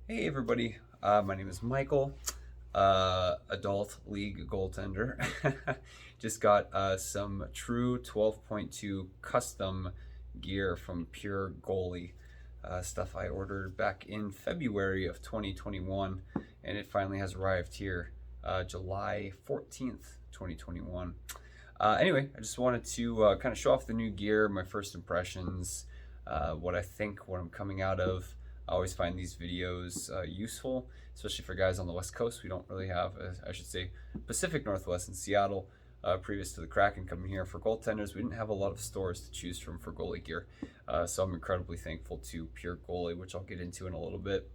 Hey everybody, my name is Michael, adult league goaltender. Just got some true 12.2 custom gear from Pure Goalie. Stuff I ordered back in February of 2021, and it finally has arrived here July 14th, 2021. Anyway, I just wanted to kind of show off the new gear, my first impressions, what I think, what I'm coming out of. I always find these videos useful, especially for guys on the West Coast. We don't really have, I should say, Pacific Northwest in Seattle. Previous to the Kraken coming here for goaltenders, we didn't have a lot of stores to choose from for goalie gear. So I'm incredibly thankful to Pure Goalie, which I'll get into in a little bit.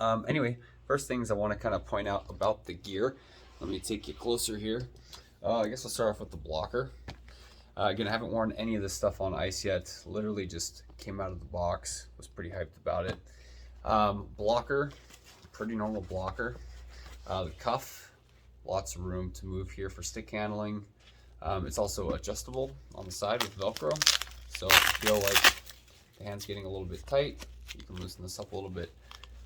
Anyway, first things I want to kind of point out about the gear. Let me take you closer here. I guess I'll start off with the blocker. Again, I haven't worn any of this stuff on ice yet. Literally just came out of the box. Was pretty hyped about it. Blocker, pretty normal blocker. The cuff, lots of room to move here for stick handling. It's also adjustable on the side with Velcro. So if you feel like the hand's getting a little bit tight, you can loosen this up a little bit,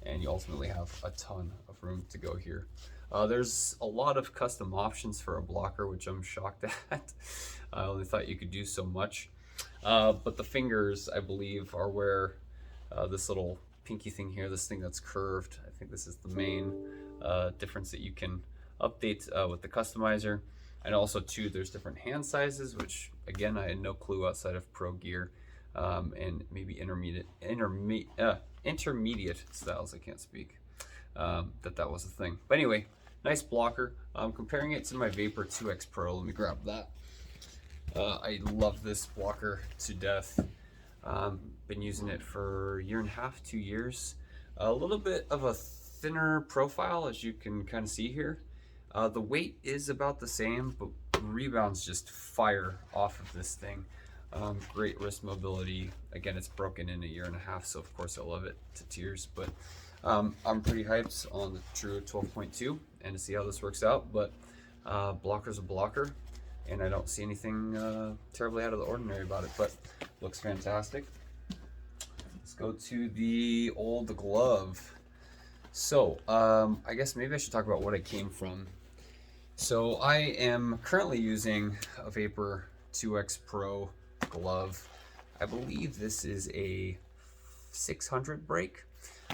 and you ultimately have a ton of room to go here. There's a lot of custom options for a blocker, which I'm shocked at. I only thought you could do so much. But the fingers, I believe, are where this little pinky thing here, this thing that's curved, I think this is the main difference that you can update with the customizer. And also, too, there's different hand sizes, which, again, I had no clue outside of Pro Gear and maybe intermediate styles, I can't speak, that was a thing. But anyway, nice blocker. Comparing it to my Vapor 2X Pro, let me grab that. I love this blocker to death. Been using it for a year and a half, 2 years. A little bit of a thinner profile, as you can kind of see here. The weight is about the same, but rebounds just fire off of this thing. Great wrist mobility. Again, it's broken in a year and a half, so of course I love it to tears. But I'm pretty hyped on the true 12.2 and to see how this works out. But blocker's a blocker, and I don't see anything terribly out of the ordinary about it, but looks fantastic. Let's go to the old glove. So I guess maybe I should talk about what I came from. So I am currently using a Vapor 2X Pro glove. I believe this is a 600 break.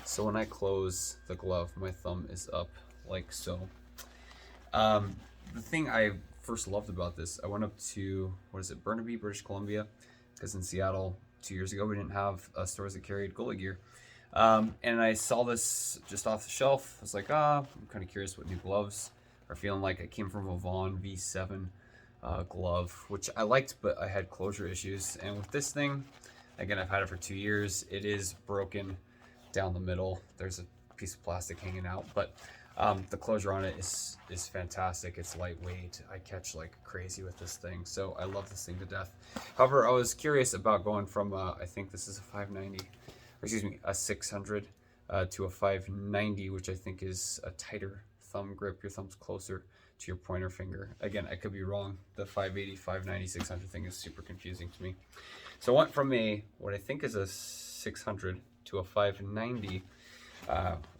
So when I close the glove, my thumb is up like so. The thing I first loved about this, I went up to, Burnaby, British Columbia, because in Seattle 2 years ago we didn't have stores that carried goalie gear. And I saw this just off the shelf. I was like, I'm kind of curious what new gloves are feeling like. I came from a Vaughn V7 glove, which I liked, but I had closure issues. And with this thing, again, I've had it for 2 years. It is broken down the middle. There's a piece of plastic hanging out, but the closure on it is fantastic. It's lightweight. I catch like crazy with this thing, so I love this thing to death. However, I was curious about going from I think this is a 590, or excuse me, a 600 to a 590, which I think is a tighter thumb grip. Your thumb's closer to your pointer finger. Again, I could be wrong. The 580, 590, 600 thing is super confusing to me. So I went from what I think is a 600 to a 590,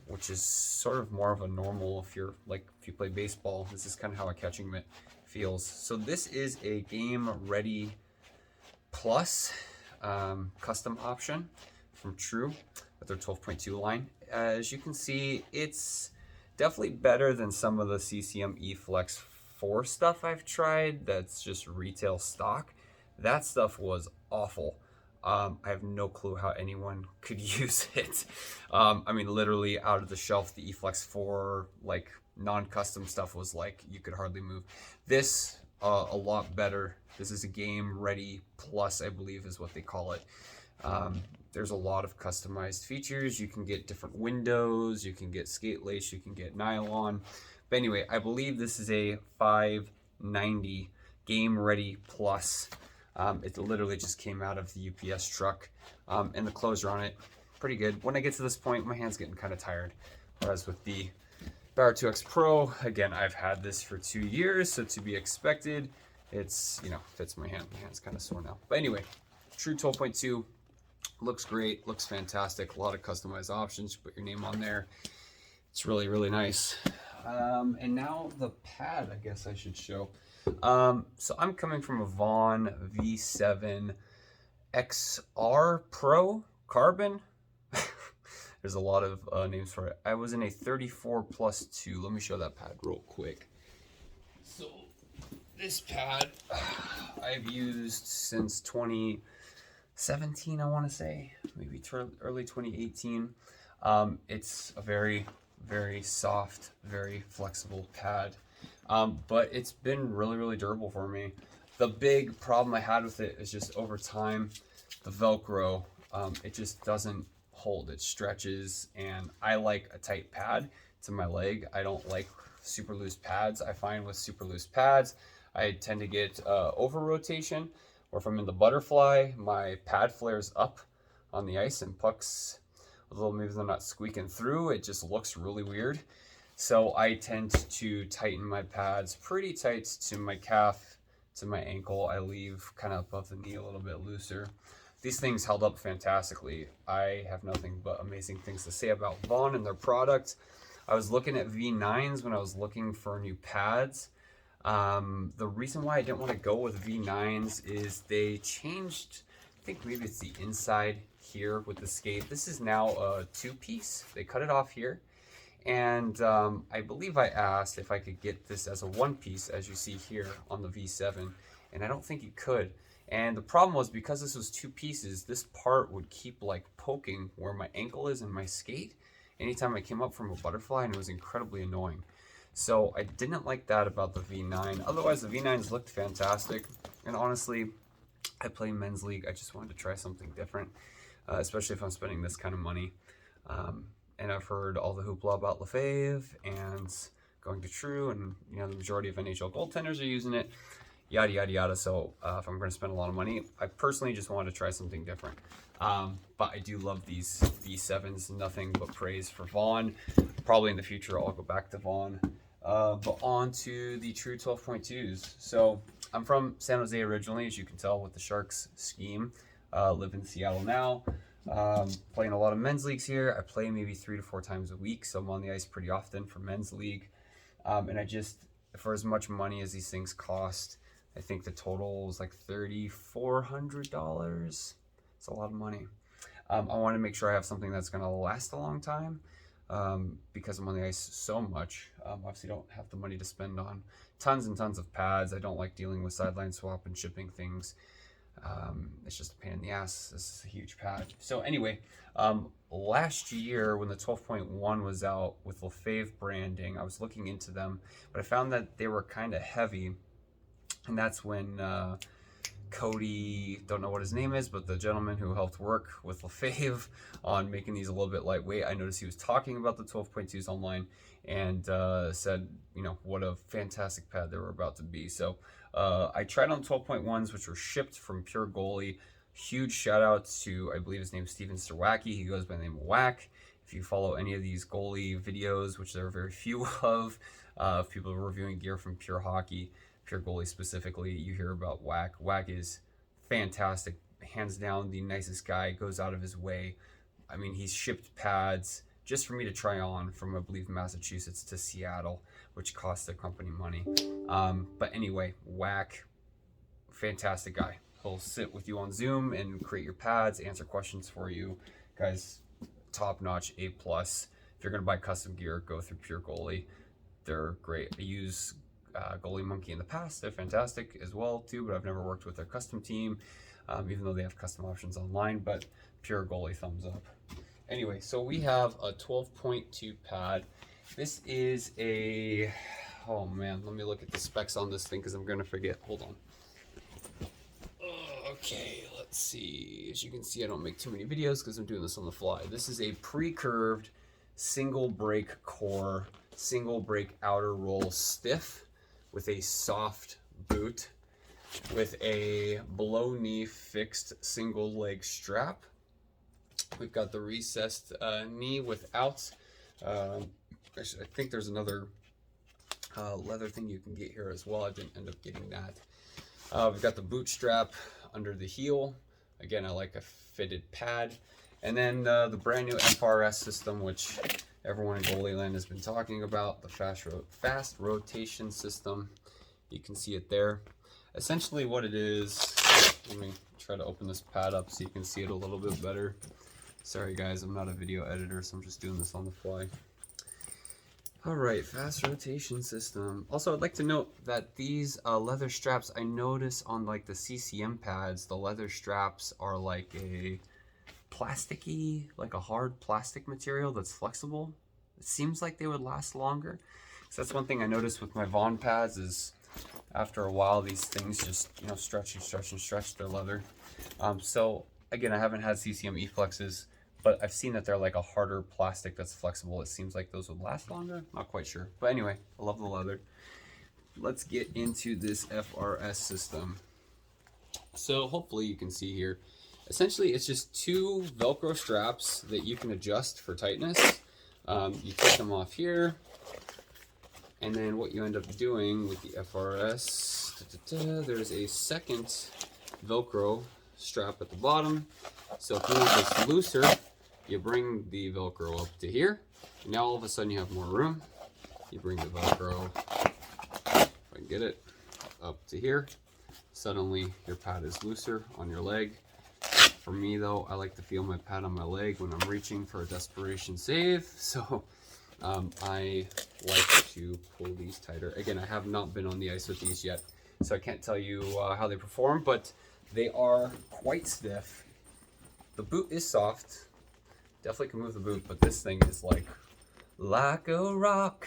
which is sort of more of a normal, if you play baseball, this is kind of how a catching mitt feels. So this is a Game Ready Plus custom option from True with their 12.2 line. As you can see, it's definitely better than some of the CCM eFlex 4 stuff I've tried that's just retail stock. That stuff was awful. I have no clue how anyone could use it. I mean, literally out of the shelf, the eFlex 4, like non-custom stuff was like, you could hardly move. This, a lot better. This is a Game Ready Plus, I believe is what they call it. There's a lot of customized features. You can get different windows, you can get skate lace, you can get nylon. But anyway, I believe this is a 590 Game Ready Plus. It literally just came out of the UPS truck, and the closure on it, pretty good. When I get to this point, my hand's getting kind of tired. Whereas with the Vapor 2X Pro, again, I've had this for 2 years, so to be expected. It's, fits my hand. My hand's kind of sore now. But anyway, true 12.2, Looks great, looks fantastic. A lot of customized options. You put your name on there. It's really, really nice. And now the pad, I guess I should show. So I'm coming from a Vaughn V7 XR Pro Carbon. There's a lot of names for it. I was in a 34+2. Let me show that pad real quick. So this pad I've used since 2017, I want to say, maybe early 2018. It's a very, very soft, very flexible pad, but it's been really, really durable for me. The big problem I had with it is just over time, the Velcro, it just doesn't hold. It stretches, and I like a tight pad to my leg. I don't like super loose pads. I find with super loose pads, I tend to get over rotation, or if I'm in the butterfly, my pad flares up on the ice and pucks, although maybe they're not squeaking through, it just looks really weird. So I tend to tighten my pads pretty tight to my calf, to my ankle. I leave kind of above the knee a little bit looser. These things held up fantastically. I have nothing but amazing things to say about Vaughn and their product. I was looking at V9s when I was looking for new pads. The reason why I didn't want to go with V9s is they changed, I think maybe it's the inside here with the skate. This is now a 2-piece. They cut it off here. And I believe I asked if I could get this as a 1-piece, as you see here on the V7, and I don't think you could. And the problem was, because this was 2 pieces, this part would keep like poking where my ankle is in my skate anytime I came up from a butterfly, and it was incredibly annoying. So I didn't like that about the V9. Otherwise, the V9s looked fantastic. And honestly, I play men's league. I just wanted to try something different, especially if I'm spending this kind of money. And I've heard all the hoopla about Lefevre and going to True, and you know, the majority of NHL goaltenders are using it. Yada, yada, yada. So if I'm going to spend a lot of money, I personally just wanted to try something different. But I do love these V7s. Nothing but praise for Vaughn. Probably in the future, I'll go back to Vaughn. But on to the True 12.2s. So I'm from San Jose originally, as you can tell with the Sharks scheme. Live in Seattle now. Playing a lot of men's leagues here. I play maybe 3 to 4 times a week, so I'm on the ice pretty often for men's league. And I just, for as much money as these things cost, I think the total was like $3,400. It's a lot of money. I want to make sure I have something that's going to last a long time, because I'm on the ice so much. Obviously don't have the money to spend on tons and tons of pads. I don't like dealing with sideline swap and shipping things. It's just a pain in the ass. This is a huge pad. So anyway, last year when the 12.1 was out with Lefevre branding, I was looking into them, but I found that they were kind of heavy. And that's when Cody, don't know what his name is, but the gentleman who helped work with Lefevre on making these a little bit lightweight, I noticed he was talking about the 12.2s online, and said, you know, what a fantastic pad they were about to be. So I tried on 12.1s, which were shipped from Pure Goalie. Huge shout out to, I believe his name is Steven Sterwacki. He goes by the name of Whack. If you follow any of these goalie videos, which there are very few of people reviewing gear from Pure Hockey, Pure Goalie specifically, you hear about Whack. Whack is fantastic, hands down the nicest guy, goes out of his way. I mean, he's shipped pads just for me to try on from, I believe, Massachusetts to Seattle, which cost the company money. But anyway, Whack, fantastic guy. He'll sit with you on Zoom and create your pads, answer questions for you. Guys, top notch, A+. If you're gonna buy custom gear, go through Pure Goalie. They're great. I use Goalie Monkey in the past. They're fantastic as well too, but I've never worked with their custom team, even though they have custom options online. But Pure Goalie, thumbs up. Anyway, so we have a 12.2 pad. This is a, oh man, let me look at the specs on this thing because I'm gonna forget. Hold on. Okay, let's see. As you can see, I don't make too many videos because I'm doing this on the fly. This is a pre-curved single break core, single break outer roll stiff with a soft boot with a below knee fixed single leg strap. We've got the recessed knee without, I think there's another leather thing you can get here as well. I didn't end up getting that. We've got the boot strap under the heel. Again, I like a fitted pad. And then the brand new FRS system, which everyone in goalie land has been talking about, the fast rotation system. You can see it there. Essentially what it is, let me try to open this pad up so you can see it a little bit better. Sorry guys, I'm not a video editor, so I'm just doing this on the fly. All right, fast rotation system. Also, I'd like to note that these leather straps, I notice on like the CCM pads, the leather straps are like a plasticky, like a hard plastic material that's flexible. It seems like they would last longer. So that's one thing I noticed with my Vaughn pads is after a while, these things just, you know, stretch and stretch and stretch their leather. So again, I haven't had CCM E-Flexes, but I've seen that they're like a harder plastic that's flexible. It seems like those would last longer. Not quite sure. But anyway, I love the leather. Let's get into this FRS system. So hopefully you can see here. Essentially, it's just 2 Velcro straps that you can adjust for tightness. You take them off here. And then what you end up doing with the FRS, there's a second Velcro strap at the bottom. So if you want this looser, you bring the Velcro up to here. And now all of a sudden you have more room. You bring the Velcro, if I can get it, up to here. Suddenly your pad is looser on your leg. For me though, I like to feel my pad on my leg when I'm reaching for a desperation save. So I like to pull these tighter. Again, I have not been on the ice with these yet, so I can't tell you how they perform, but they are quite stiff. The boot is soft. Definitely can move the boot, but this thing is like a rock,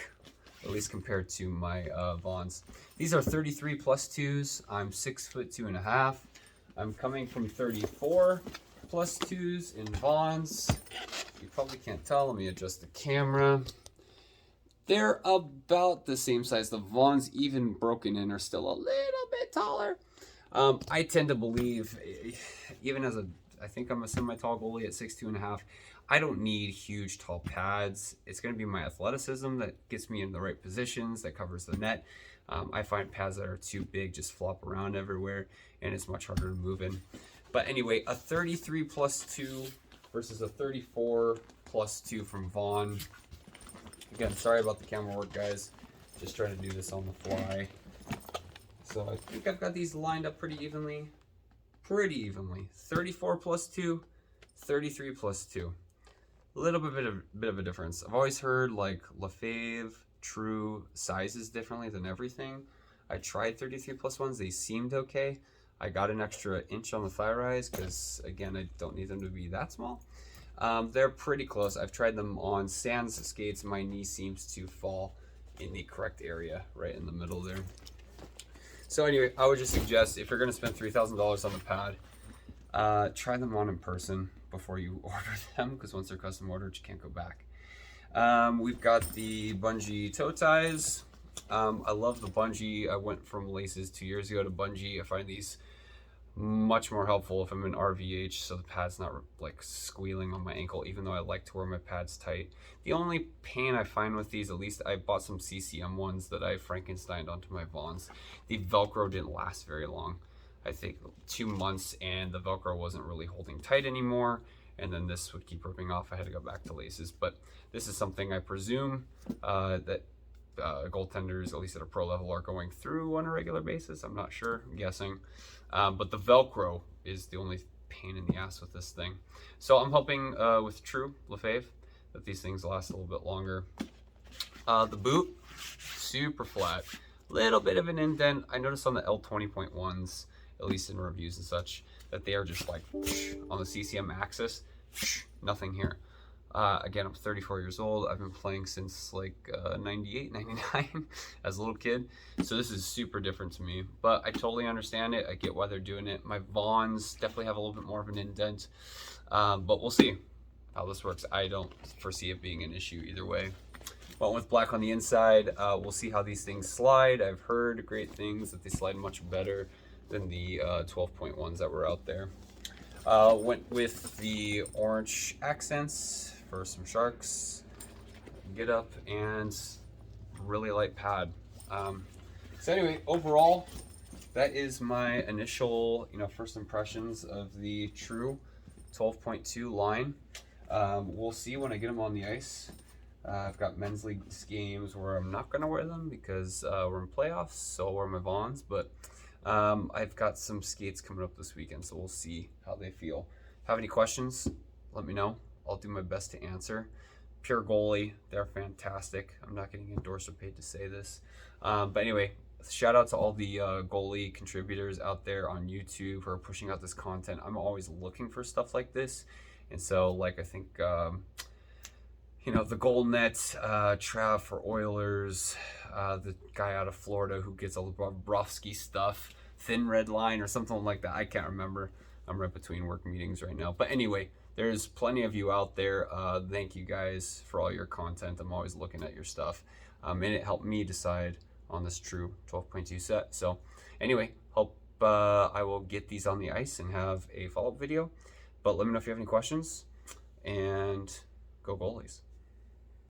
at least compared to my Vaughns. These are 33 plus 2s. I'm 6'2.5". I'm coming from 34 plus 2s in Vaughns. You probably can't tell. Let me adjust the camera. They're about the same size. The Vaughns, even broken in, are still a little bit taller. I tend to believe, even as I think I'm a semi-tall goalie at 6'2.5", I don't need huge, tall pads. It's going to be my athleticism that gets me in the right positions, that covers the net. I find pads that are too big just flop around everywhere, and it's much harder to move in. But anyway, a 33 plus 2 versus a 34 plus 2 from Vaughn. Again, sorry about the camera work, guys. Just trying to do this on the fly. So I think I've got these lined up pretty evenly. 34 plus 2, 33 plus 2. A little bit of a difference. I've always heard like Lefevre, True sizes differently than everything. I tried 33 plus ones. They seemed okay. I got an extra inch on the thigh rise because, again, I don't need them to be that small. They're pretty close. I've tried them on sans skates. My knee seems to fall in the correct area, right in the middle there. So anyway, I would just suggest if you're going to spend $3,000 on the pad, try them on in person before you order them, because once they're custom ordered, you can't go back. We've got the bungee toe ties. I love the bungee. I went from laces 2 years ago to bungee. I find these much more helpful if I'm in RVH, so the pad's not like squealing on my ankle, even though I like to wear my pads tight. The only pain I find with these, at least I bought some CCM ones that I Frankensteined onto my Vaughns. The Velcro didn't last very long. I think 2 months, and the Velcro wasn't really holding tight anymore, and then this would keep ripping off. I had to go back to laces, but this is something I presume that goaltenders, at least at a pro level, are going through on a regular basis. I'm not sure, I'm guessing. But the Velcro is the only pain in the ass with this thing. So I'm hoping with True Lefevre that these things last a little bit longer. The boot, super flat. Little bit of an indent. I noticed on the L20.1s, at least in reviews and such, that they are just like on the CCM axis, nothing here. Again, I'm 34 years old. I've been playing since like 98, 99 as a little kid. So this is super different to me, but I totally understand it. I get why they're doing it. My Vaughns definitely have a little bit more of an indent, but we'll see how this works. I don't foresee it being an issue either way. But with black on the inside, we'll see how these things slide. I've heard great things that they slide much better than the 12.1s that were out there. Went with the orange accents for some sharks, get up, and really light pad. So anyway, overall, that is my initial, first impressions of the True 12.2 line. We'll see when I get them on the ice. I've got men's league games where I'm not gonna wear them because we're in playoffs, so I'll wear my Vons. But I've got some skates coming up this weekend, so we'll see how they feel. Have any questions? Let me know. I'll do my best to answer. Pure Goalie, they're fantastic. I'm not getting endorsed or paid to say this. But anyway, shout out to all the goalie contributors out there on YouTube who are pushing out this content. I'm always looking for stuff like this. And so, like, I think, the Goal Net, Trav for Oilers, the guy out of Florida who gets all the Bobrovsky stuff, Thin Red Line or something like that. I can't remember. I'm right between work meetings right now. But anyway, there's plenty of you out there. Thank you guys for all your content. I'm always looking at your stuff. And it helped me decide on this True 12.2 set. So anyway, hope I will get these on the ice and have a follow-up video. But let me know if you have any questions. And go Goalies.